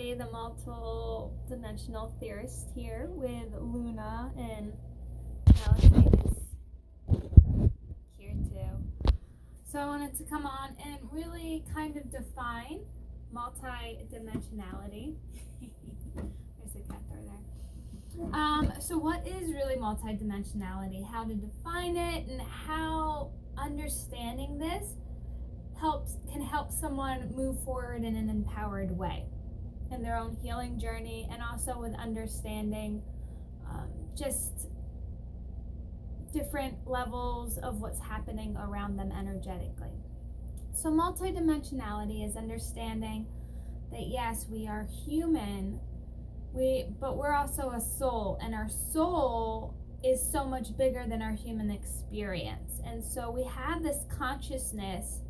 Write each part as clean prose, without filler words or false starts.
Ashley, the multidimensional theorist, here with Luna, and Palisade is here too. So I wanted to come on and really kind of define multidimensionality. There's a cat there. So what is really multidimensionality? How to define it, and how understanding this can help someone move forward in an empowered way in their own healing journey, and also with understanding just different levels of what's happening around them energetically. So multidimensionality is understanding that yes, we are human, but we're also a soul, and our soul is so much bigger than our human experience. And so we have this consciousness,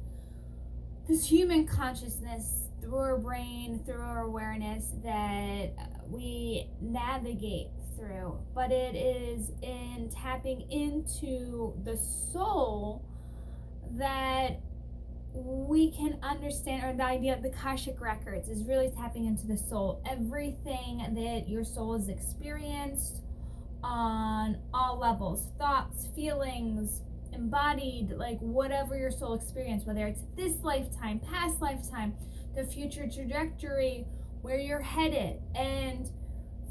this human consciousness, through our brain, through our awareness, that we navigate through. But it is in tapping into the soul that we can understand, or the idea of the Akashic records is really tapping into the soul. Everything that your soul has experienced on all levels, thoughts, feelings, embodied, like whatever your soul experienced, whether it's this lifetime, past lifetime, the future trajectory, where you're headed. And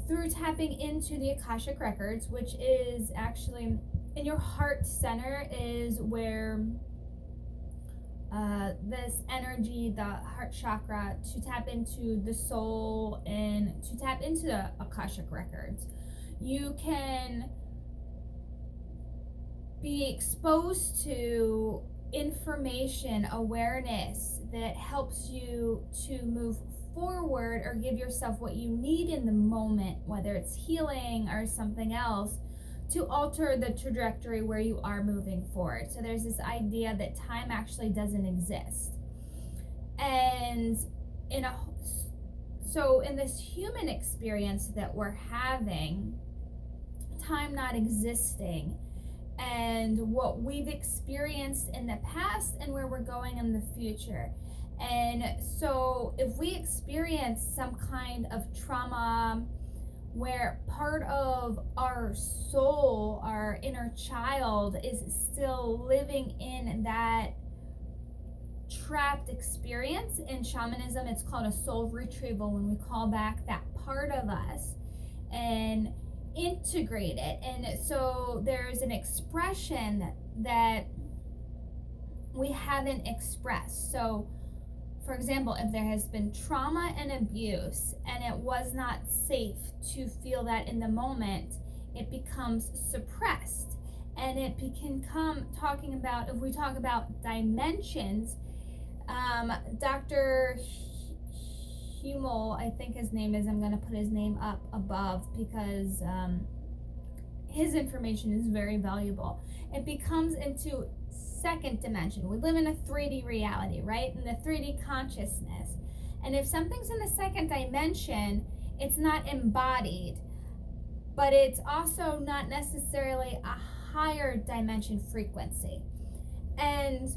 through tapping into the Akashic records, which is actually in your heart center, is where this energy, the heart chakra, to tap into the soul and to tap into the Akashic records, you can be exposed to information, awareness that helps you to move forward or give yourself what you need in the moment, whether it's healing or something else, to alter the trajectory where you are moving forward. So there's this idea that time actually doesn't exist. And in this human experience that we're having, time not existing, and what we've experienced in the past and where we're going in the future. And so if we experience some kind of trauma where part of our soul, our inner child, is still living in that trapped experience, in shamanism it's called a soul retrieval, when we call back that part of us and integrate it. And so there's an expression that we haven't expressed. So for example, if there has been trauma and abuse and it was not safe to feel that in the moment, it becomes suppressed. And it can come talking about, if we talk about dimensions, Dr. Hummel, I think his name is, I'm going to put his name up above because his information is very valuable. It becomes into second dimension. We live in a 3D reality, right? In the 3D consciousness. And if something's in the second dimension, it's not embodied, but it's also not necessarily a higher dimension frequency. And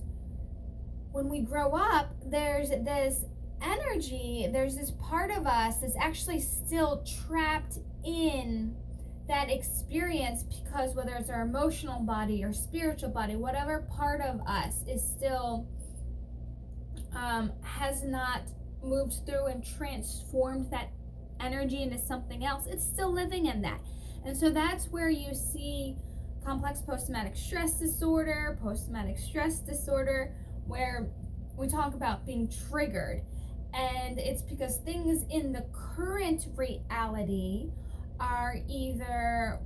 when we grow up, there's this energy, there's this part of us that's actually still trapped in that experience, because whether it's our emotional body or spiritual body, whatever part of us is still has not moved through and transformed that energy into something else, it's still living in that. And so that's where you see complex post-traumatic stress disorder, where we talk about being triggered. And it's because things in the current reality are either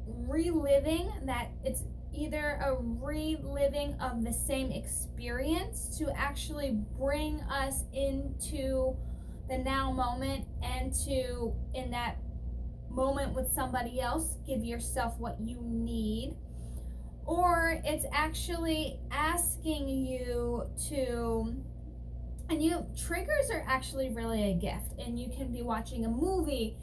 reliving that, it's either a reliving of the same experience to actually bring us into the now moment, and to, in that moment with somebody else, give yourself what you need, or it's actually asking you to. And triggers are actually really a gift. And you can be watching a movie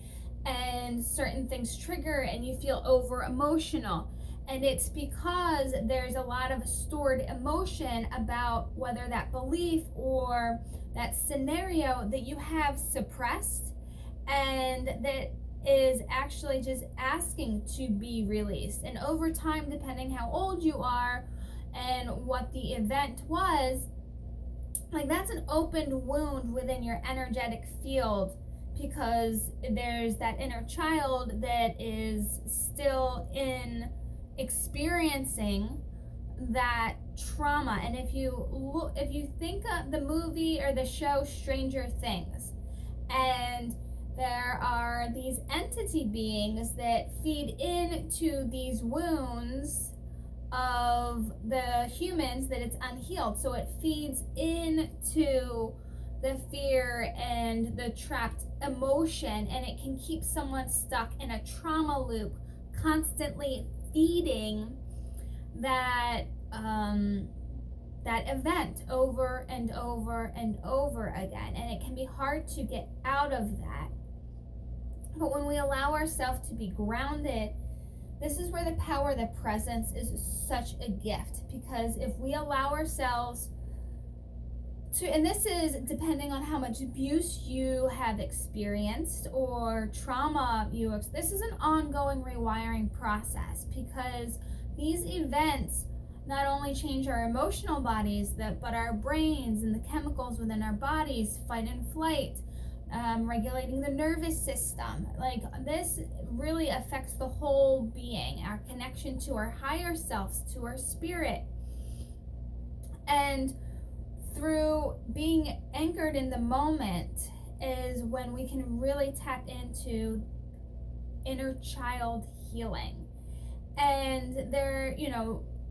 and certain things trigger and you feel over emotional. And it's because there's a lot of stored emotion about whether that belief or that scenario that you have suppressed, and that is actually just asking to be released. And over time, depending how old you are and what the event was, like, that's an open wound within your energetic field, because there's that inner child that is still in experiencing that trauma. And if you think of the movie or the show Stranger Things, and there are these entity beings that feed into these wounds of the humans, that it's unhealed, so it feeds into the fear and the trapped emotion, and it can keep someone stuck in a trauma loop, constantly feeding that that event over and over and over again. And it can be hard to get out of that. But when we allow ourselves to be grounded, this is where the power of the presence is such a gift. Because if we allow ourselves to, and this is depending on how much abuse you have experienced or trauma this is an ongoing rewiring process, because these events not only change our emotional bodies, but our brains and the chemicals within our bodies, fight and flight, regulating the nervous system. Like, this really affects the whole being, our connection to our higher selves, to our spirit. And through being anchored in the moment is when we can really tap into inner child healing. And there,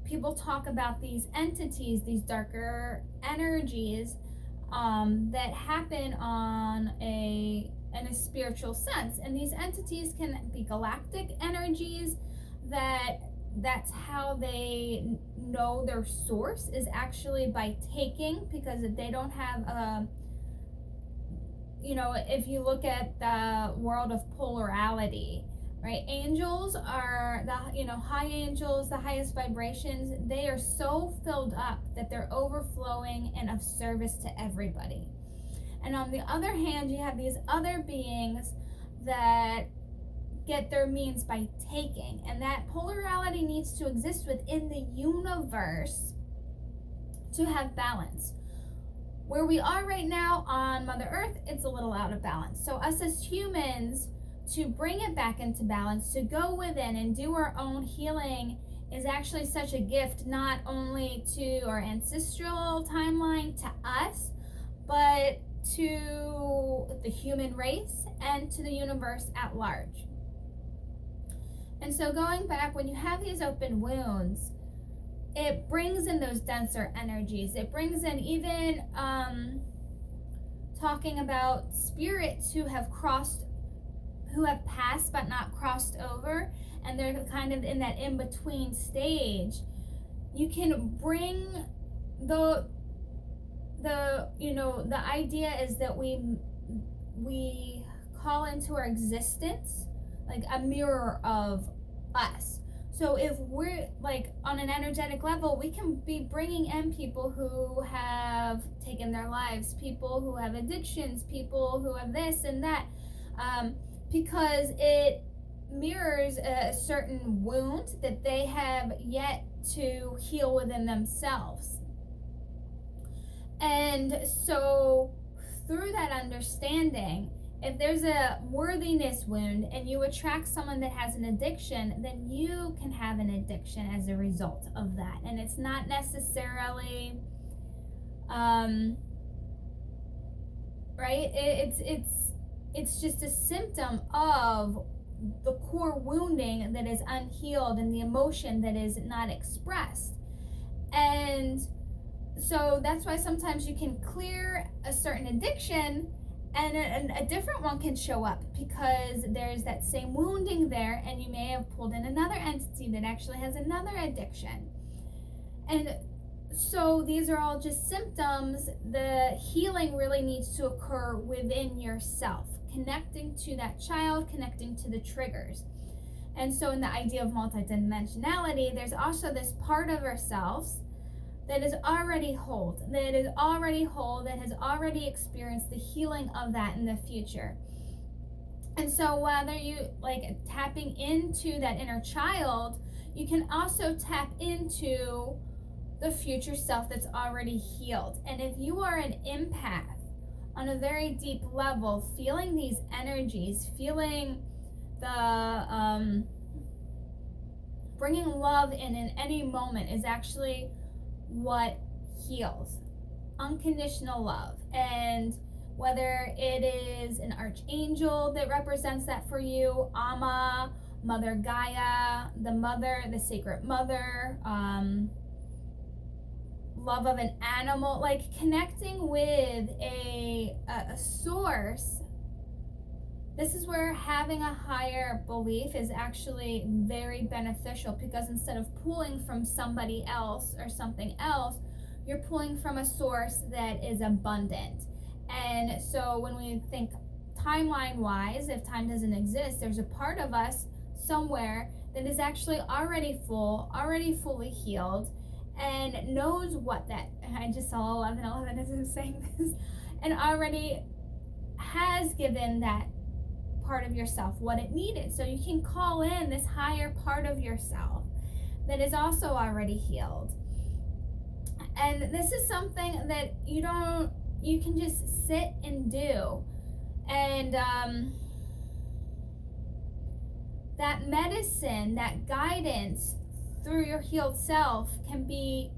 people talk about these entities, these darker energies that happen in a spiritual sense. And these entities can be galactic energies, that's how they know their source is actually by taking, because if they don't have if you look at the world of polarity, right? Angels are high angels, the highest vibrations. They are so filled up that they're overflowing and of service to everybody. And on the other hand, you have these other beings that get their means by taking. And that polarity needs to exist within the universe to have balance. Where we are right now on Mother Earth, it's a little out of balance. So us as humans, to bring it back into balance, to go within and do our own healing, is actually such a gift, not only to our ancestral timeline, to us, but to the human race and to the universe at large. And so going back, when you have these open wounds, it brings in those denser energies. It brings in even talking about spirits who have passed but not crossed over, and they're kind of in that in-between stage. You can bring the idea is that we call into our existence like a mirror of us. So if we're like on an energetic level, we can be bringing in people who have taken their lives, people who have addictions, people who have this and that, because it mirrors a certain wound that they have yet to heal within themselves. And so through that understanding, if there's a worthiness wound and you attract someone that has an addiction, then you can have an addiction as a result of that. And it's not necessarily right? It's just a symptom of the core wounding that is unhealed and the emotion that is not expressed. And so that's why sometimes you can clear a certain addiction and a different one can show up, because there's that same wounding there, and you may have pulled in another entity that actually has another addiction. And so these are all just symptoms. The healing really needs to occur within yourself, connecting to that child, connecting to the triggers. And so in the idea of multidimensionality, there's also this part of ourselves that is already whole, that has already experienced the healing of that in the future. And so whether you like tapping into that inner child, you can also tap into the future self that's already healed. And if you are an empath on a very deep level, feeling these energies, feeling the bringing love in any moment is actually what heals. Unconditional love. And whether it is an archangel that represents that for you, Amma, Mother Gaia, the mother, the sacred mother, love of an animal, like connecting with a source. This is where having a higher belief is actually very beneficial, because instead of pulling from somebody else or something else, you're pulling from a source that is abundant. And so when we think timeline wise, if time doesn't exist, there's a part of us somewhere that is actually already full, already fully healed, and knows what that, I just saw 11:11 as I'm saying this, and already has given that part of yourself what it needed. So you can call in this higher part of yourself that is also already healed. And this is something that you can just sit and do. And that medicine, that guidance through your healed self can be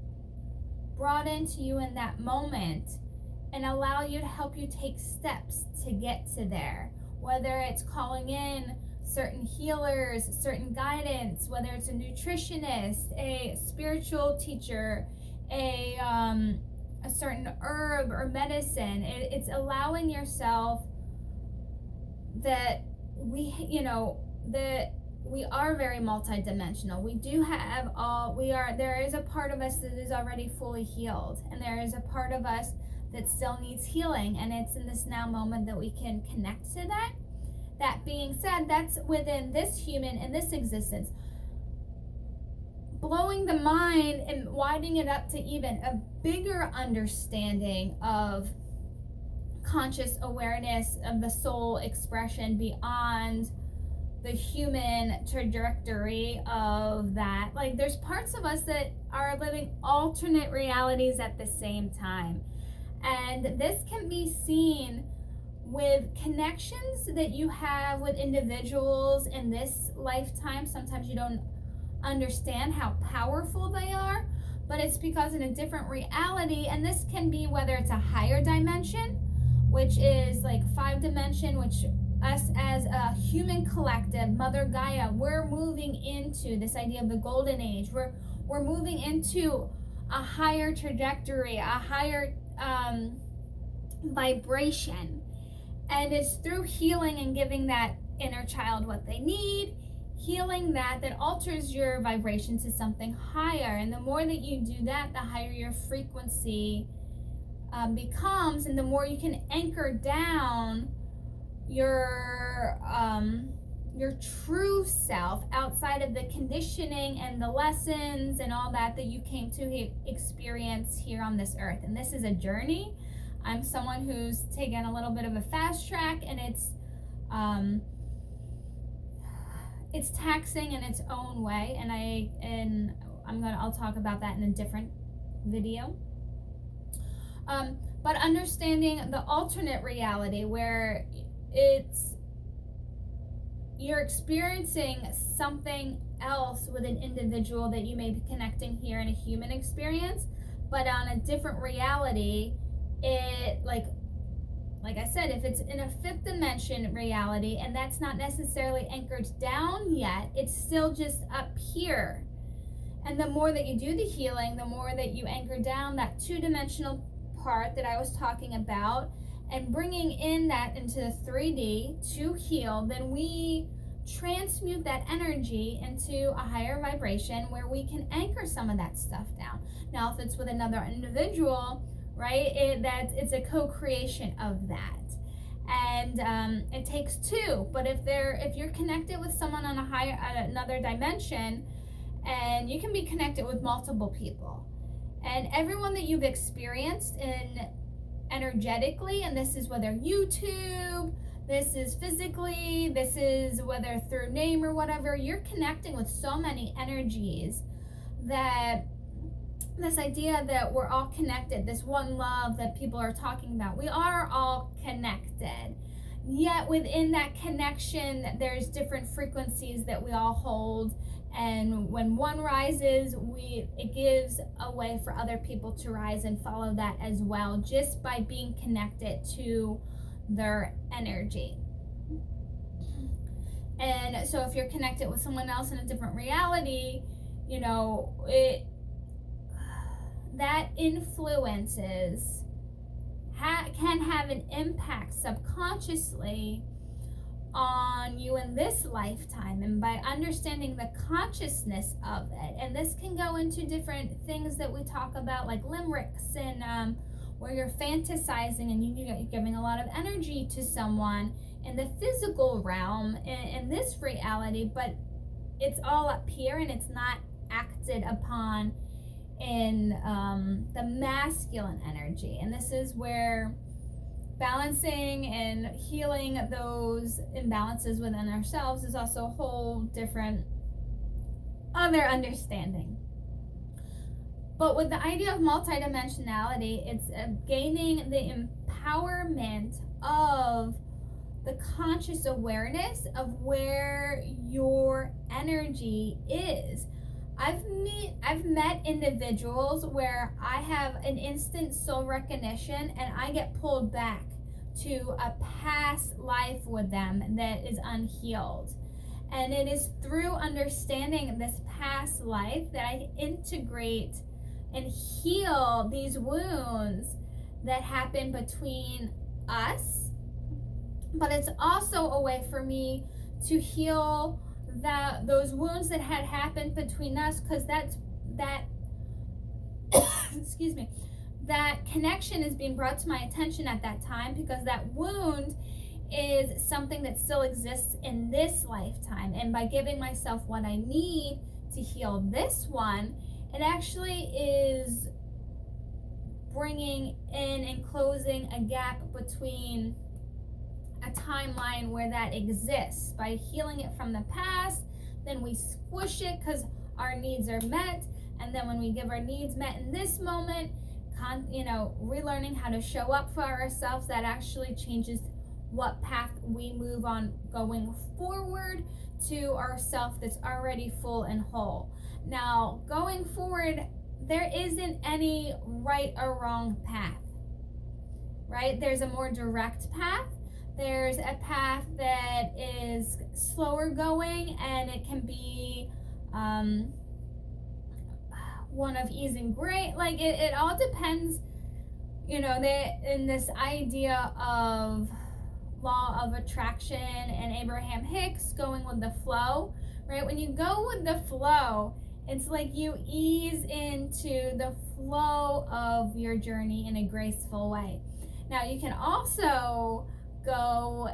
brought into you in that moment and allow you to help you take steps to get to there. Whether it's calling in certain healers, certain guidance, whether it's a nutritionist, a spiritual teacher, a certain herb or medicine, it's allowing yourself that we are very multidimensional. We do have there is a part of us that is already fully healed, and there is a part of us that still needs healing, and it's in this now moment that we can connect to that. That being said, that's within this human and this existence. Blowing the mind and widening it up to even a bigger understanding of conscious awareness of the soul expression beyond the human trajectory of that. Like, there's parts of us that are living alternate realities at the same time. And this can be seen with connections that you have with individuals in this lifetime. Sometimes you don't understand how powerful they are, but it's because in a different reality. And this can be whether it's a higher dimension, which is like 5 dimension, which us as a human collective, Mother Gaia, we're moving into this idea of the golden age. We're moving into a higher trajectory, a higher vibration. And it's through healing and giving that inner child what they need, healing that alters your vibration to something higher. And the more that you do that, the higher your frequency becomes, and the more you can anchor down your true self outside of the conditioning and the lessons and all that you came to experience here on this earth. And this is a journey. I'm someone who's taken a little bit of a fast track, and it's taxing in its own way, and I'll talk about that in a different video. But understanding the alternate reality where you're experiencing something else with an individual that you may be connecting here in a human experience, but on a different reality. It like I said, if it's in a 5th dimension reality and that's not necessarily anchored down yet, it's still just up here. And the more that you do the healing, the more that you anchor down that 2-dimensional part that I was talking about, and bringing in that into the 3D to heal, then we transmute that energy into a higher vibration where we can anchor some of that stuff down. Now, if it's with another individual, right, it's a co-creation of that. and it takes two. But if you're connected with someone on another dimension, and you can be connected with multiple people, and everyone that you've experienced in energetically, and this is whether YouTube, this is physically, this is whether through name or whatever, you're connecting with so many energies that this idea that we're all connected, this one love that people are talking about, we are all connected. Yet within that connection, there's different frequencies that we all hold. And when one rises, it gives a way for other people to rise and follow that as well, just by being connected to their energy. And so if you're connected with someone else in a different reality, you know, that influences can have an impact subconsciously on you in this lifetime. And by understanding the consciousness of it, and this can go into different things that we talk about, like limericks, and where you're fantasizing and you're giving a lot of energy to someone in the physical realm, in this reality, but it's all up here and it's not acted upon in the masculine energy. And this is where balancing and healing those imbalances within ourselves is also a whole different other understanding. But with the idea of multidimensionality, it's gaining the empowerment of the conscious awareness of where your energy is. I've met individuals where I have an instant soul recognition and I get pulled back to a past life with them that is unhealed. And it is through understanding this past life that I integrate and heal these wounds that happen between us. But it's also a way for me to heal those wounds that had happened between us, because that excuse me, that connection is being brought to my attention at that time, because that wound is something that still exists in this lifetime. And by giving myself what I need to heal this one, it actually is bringing in and closing a gap between a timeline where that exists. By healing it from the past, then we squish it because our needs are met, and then when we give our needs met in this moment, relearning how to show up for ourselves, that actually changes what path we move on going forward to ourself that's already full and whole. Now, going forward, there isn't any right or wrong path, right? There's a more direct path. There's a path that is slower going, and it can be one of ease and grace. Like it all depends, in this idea of law of attraction and Abraham Hicks, going with the flow, right? When you go with the flow, it's like you ease into the flow of your journey in a graceful way. Now, you can also go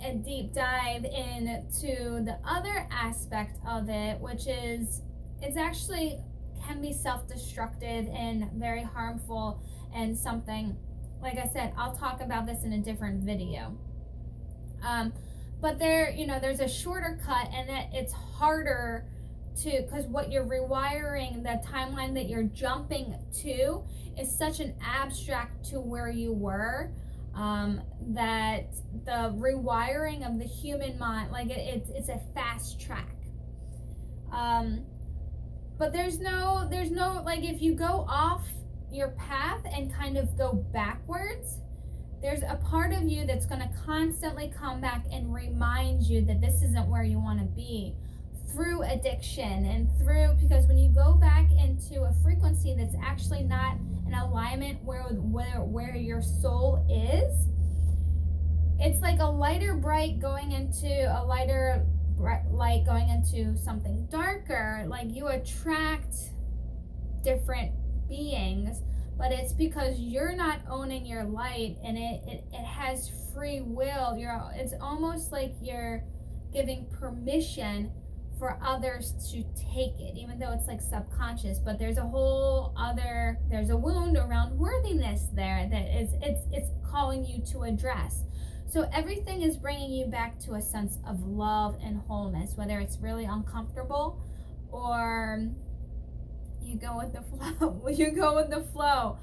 a deep dive into the other aspect of it, which is it's actually can be self-destructive and very harmful, and something, like I said, I'll talk about this in a different video. But there's a shorter cut, and it's harder because what you're rewiring, the timeline that you're jumping to, is such an abstract to where you were, that the rewiring of the human mind, like it's a fast track. But there's no like, if you go off your path and kind of go backwards, there's a part of you that's going to constantly come back and remind you that this isn't where you want to be, through addiction and because when you go back into a frequency that's actually not in alignment where your soul is, it's like a lighter bright going into a lighter light going into something darker. Like, you attract different beings but it's because you're not owning your light, and it has free will. It's almost like you're giving permission for others to take it, even though it's like subconscious. But there's a wound around worthiness there that it's calling you to address. So everything is bringing you back to a sense of love and wholeness, whether it's really uncomfortable or you go with the flow. You go with the flow.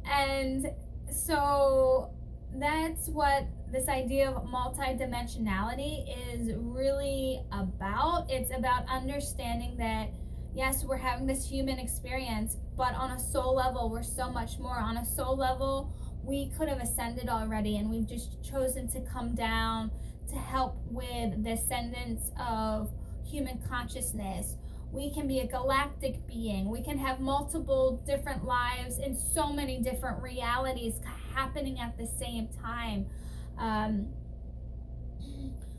And so that's what this idea of multidimensionality is really about. It's about understanding that, yes, we're having this human experience, but on a soul level, we're so much more. On a soul level, we could have ascended already, and we've just chosen to come down to help with the ascendance of human consciousness. We can be a galactic being. We can have multiple different lives in so many different realities happening at the same time.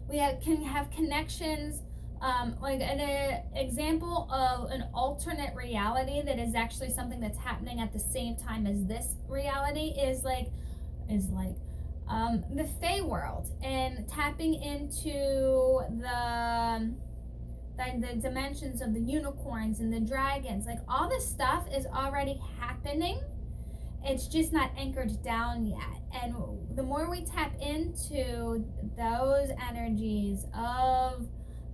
We can have connections. Like an example of an alternate reality that is actually something that's happening at the same time as this reality is like the Fey world, and tapping into the dimensions of the unicorns and the dragons. Like, all this stuff is already happening. It's just not anchored down yet. And the more we tap into those energies of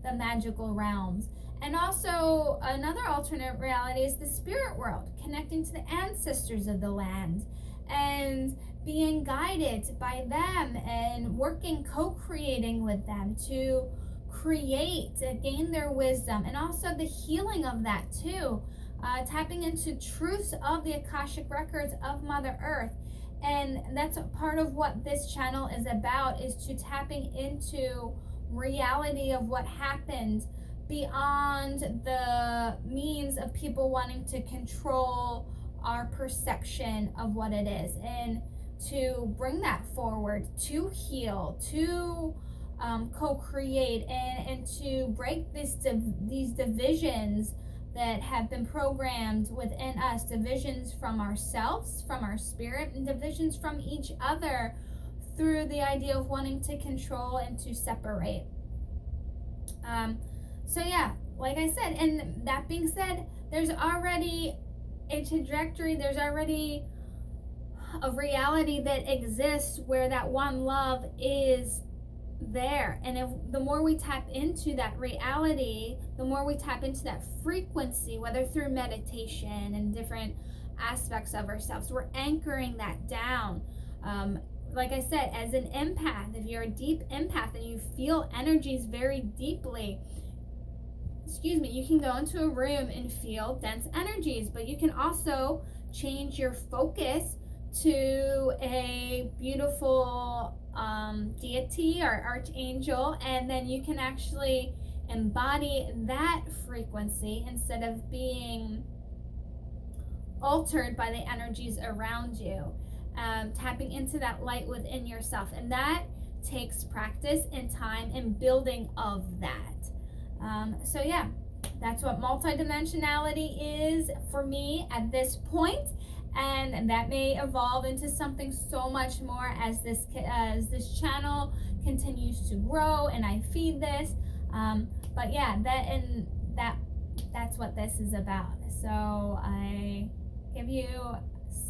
the magical realms, and also another alternate reality is the spirit world, connecting to the ancestors of the land and being guided by them and working, co-creating with them to create, to gain their wisdom, and also the healing of that too. Tapping into truths of the Akashic records of Mother Earth. And that's a part of what this channel is about, is to tapping into reality of what happened beyond the means of people wanting to control our perception of what it is, and to bring that forward, to heal, to co-create, and to break these divisions that have been programmed within us, divisions from ourselves, from our spirit, and divisions from each other through the idea of wanting to control and to separate. So yeah, like I said, and that being said, there's already a trajectory, there's already a reality that exists where that one love is there. And if the more we tap into that reality, the more we tap into that frequency, whether through meditation and different aspects of ourselves, we're anchoring that down. Like I said, as an empath, if you're a deep empath and you feel energies very deeply, you can go into a room and feel dense energies, but you can also change your focus to a beautiful deity or archangel, and then you can actually embody that frequency instead of being altered by the energies around you. Tapping into that light within yourself, and that takes practice and time and building of that. So yeah, that's what multidimensionality is for me at this point. And that may evolve into something so much more as this channel continues to grow and I feed this. But yeah, that's what this is about. So I give you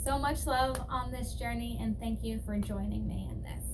so much love on this journey, and thank you for joining me in this.